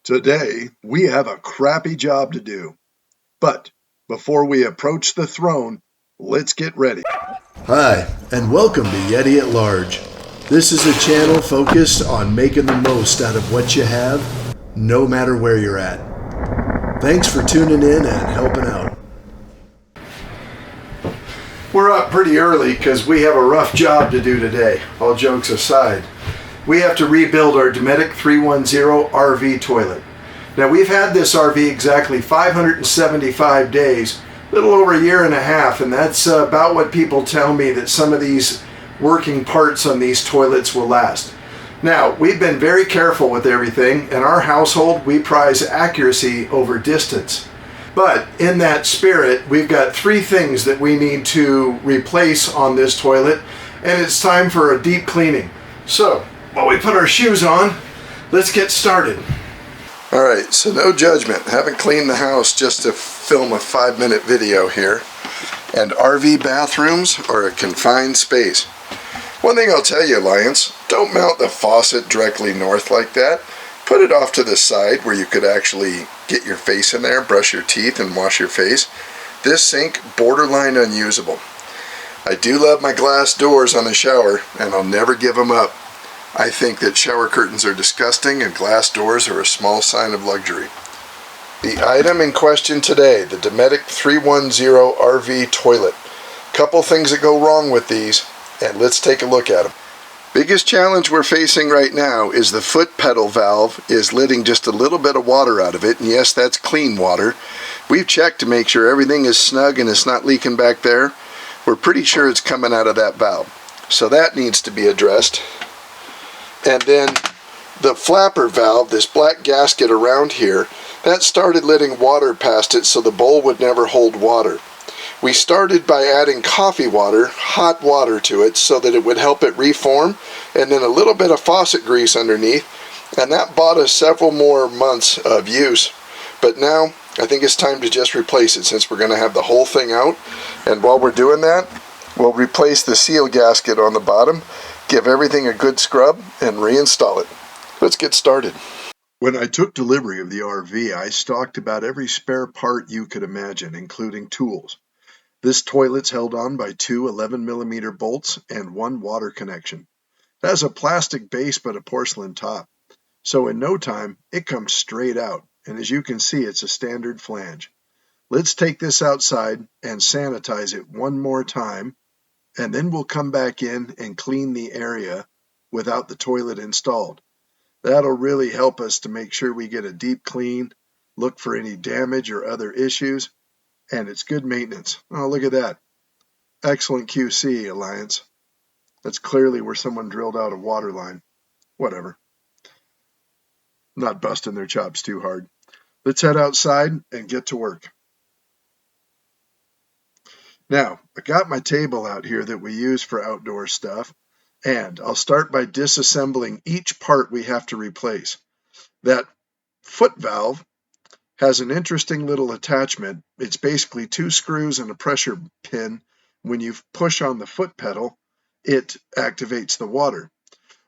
Today, we have a crappy job to do. But before we approach the throne, let's get ready. Hi, and welcome to Yeti at Large. This is a channel focused on making the most out of what you have, no matter where you're at. Thanks for tuning in and helping out. We're up pretty early because we have a rough job to do today, all jokes aside. We have to rebuild our Dometic 310 RV toilet. Now, we've had this RV exactly 575 days, a little over a year and a half, and that's about what people tell me that some of these working parts on these toilets will last. Now, we've been very careful with everything. In our household, we prize accuracy over distance. But in that spirit, we've got three things that we need to replace on this toilet, and it's time for a deep cleaning. So, while we put our shoes on, let's get started. All right, so no judgment. Haven't cleaned the house just to film a 5-minute video here. And RV bathrooms are a confined space. One thing I'll tell you, Alliance, don't mount the faucet directly north like that. Put it off to the side where you could actually get your face in there, brush your teeth, and wash your face. This sink, borderline unusable. I do love my glass doors on the shower, and I'll never give them up. I think that shower curtains are disgusting and glass doors are a small sign of luxury. The item in question today, the Dometic 310 RV toilet. Couple things that go wrong with these, and let's take a look at them. Biggest challenge we're facing right now is the foot pedal valve is letting just a little bit of water out of it, and yes, that's clean water. We've checked to make sure everything is snug and it's not leaking back there. We're pretty sure it's coming out of that valve, so that needs to be addressed. And then the flapper valve, this black gasket around here, that started letting water past it so the bowl would never hold water. We started by adding coffee water, hot water to it so that it would help it reform, and then a little bit of faucet grease underneath, and that bought us several more months of use. But now I think it's time to just replace it since we're going to have the whole thing out. And while we're doing that, we'll replace the seal gasket on the bottom, give everything a good scrub, and reinstall it. Let's get started. When I took delivery of the RV, I stocked about every spare part you could imagine, including tools. This toilet's held on by two 11mm bolts and one water connection. It has a plastic base but a porcelain top. So in no time, it comes straight out, and as you can see, it's a standard flange. Let's take this outside and sanitize it one more time, and then we'll come back in and clean the area without the toilet installed. That'll really help us to make sure we get a deep clean, look for any damage or other issues, and it's good maintenance. Oh, look at that. Excellent QC, Alliance. That's clearly where someone drilled out a water line. Whatever. Not busting their chops too hard. Let's head outside and get to work. Now, I got my table out here that we use for outdoor stuff, and I'll start by disassembling each part we have to replace. That foot valve has an interesting little attachment. It's basically two screws and a pressure pin. When you push on the foot pedal, it activates the water.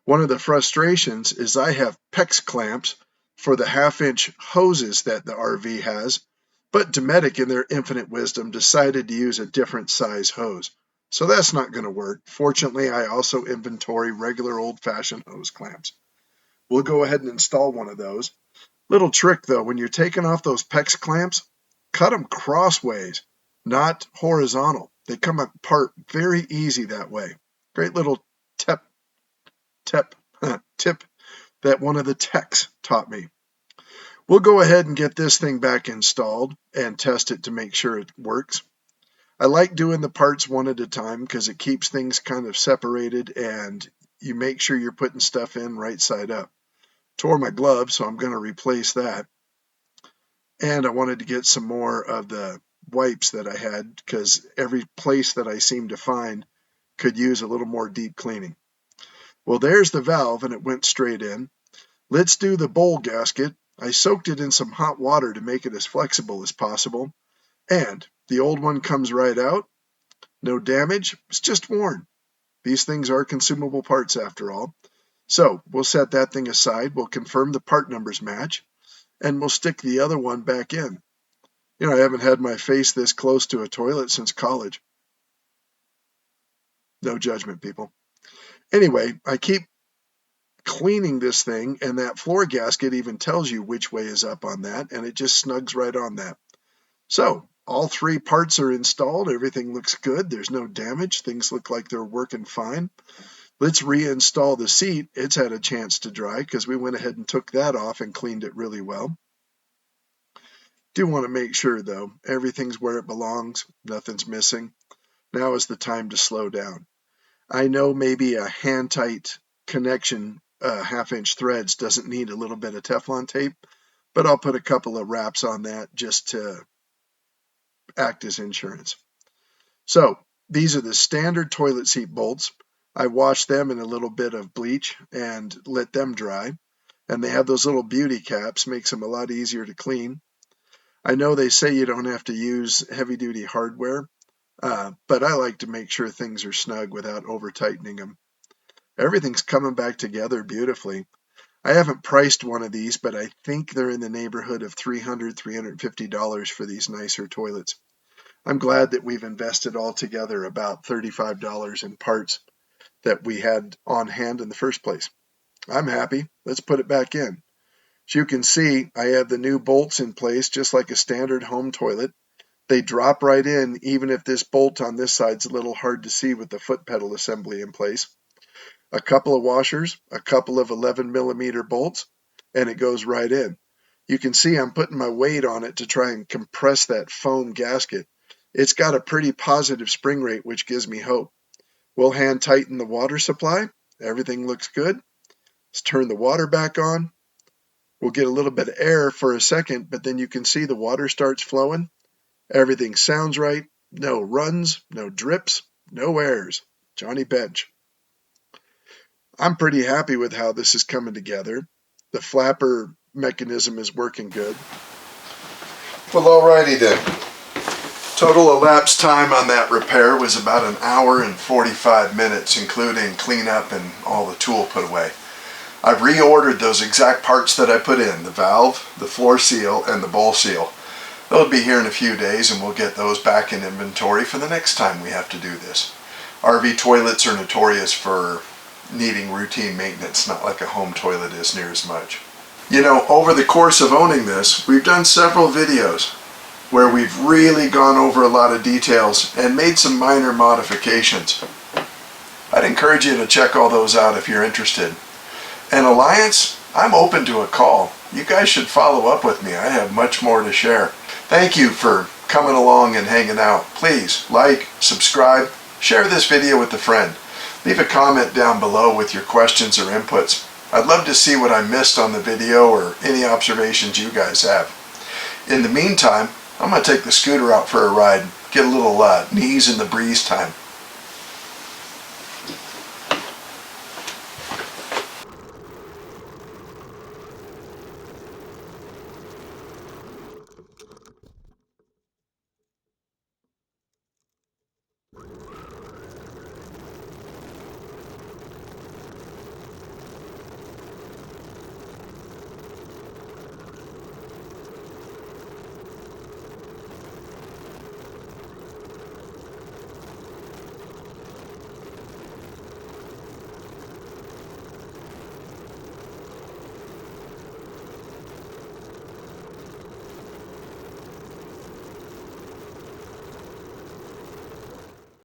One of the frustrations is I have PEX clamps for the 1/2-inch hoses that the RV has, but Dometic, in their infinite wisdom, decided to use a different size hose. So that's not going to work. Fortunately, I also inventory regular old-fashioned hose clamps. We'll go ahead and install one of those. Little trick though, when you're taking off those PEX clamps, cut them crossways, not horizontal. They come apart very easy that way. Great little tip that one of the techs taught me. We'll go ahead and get this thing back installed and test it to make sure it works. I like doing the parts one at a time because it keeps things kind of separated and you make sure you're putting stuff in right side up. Tore my glove, so I'm going to replace that. And I wanted to get some more of the wipes that I had because every place that I seem to find could use a little more deep cleaning. Well, there's the valve and it went straight in. Let's do the bowl gasket. I soaked it in some hot water to make it as flexible as possible. And the old one comes right out. No damage. It's just worn. These things are consumable parts after all. So we'll set that thing aside. We'll confirm the part numbers match. and we'll stick the other one back in. I haven't had my face this close to a toilet since college. No judgment, people. Anyway, I keep cleaning this thing, and that floor gasket even tells you which way is up on that, and it just snugs right on that. So all three parts are installed. Everything looks good. There's no damage. Things look like they're working fine. Let's reinstall the seat. It's had a chance to dry because we went ahead and took that off and cleaned it really well. Do want to make sure, though, everything's where it belongs. Nothing's missing. Now is the time to slow down. I know maybe a hand-tight connection, half-inch threads, doesn't need a little bit of Teflon tape, but I'll put a couple of wraps on that just to act as insurance. So these are the standard toilet seat bolts. I washed them in a little bit of bleach and let them dry. And they have those little beauty caps, makes them a lot easier to clean. I know they say you don't have to use heavy-duty hardware, but I like to make sure things are snug without over-tightening them. Everything's coming back together beautifully. I haven't priced one of these, but I think they're in the neighborhood of $300, $350 for these nicer toilets. I'm glad that we've invested altogether about $35 in parts that we had on hand in the first place. I'm happy. Let's put it back in. As you can see, I have the new bolts in place just like a standard home toilet. They drop right in even if this bolt on this side's a little hard to see with the foot pedal assembly in place. A couple of washers, a couple of 11mm bolts, and it goes right in. You can see I'm putting my weight on it to try and compress that foam gasket. It's got a pretty positive spring rate, which gives me hope. We'll hand tighten the water supply. Everything looks good. Let's turn the water back on. We'll get a little bit of air for a second, but then you can see the water starts flowing. Everything sounds right. No runs, no drips, no airs. Johnny Bench. I'm pretty happy with how this is coming together. The flapper mechanism is working good. Well, alrighty then. Total elapsed time on that repair was about 1 hour and 45 minutes, including cleanup and all the tool put away. I've reordered those exact parts that I put in, the valve, the floor seal, and the bowl seal. They'll be here in a few days, and we'll get those back in inventory for the next time we have to do this. RV toilets are notorious for needing routine maintenance, not like a home toilet is near as much. Over the course of owning this, we've done several videos where we've really gone over a lot of details and made some minor modifications. I'd encourage you to check all those out if you're interested. And Alliance, I'm open to a call. You guys should follow up with me. I have much more to share. Thank you for coming along and hanging out. Please like, subscribe, share this video with a friend. Leave a comment down below with your questions or inputs. I'd love to see what I missed on the video or any observations you guys have. In the meantime, I'm going to take the scooter out for a ride, get a little knees in the breeze time.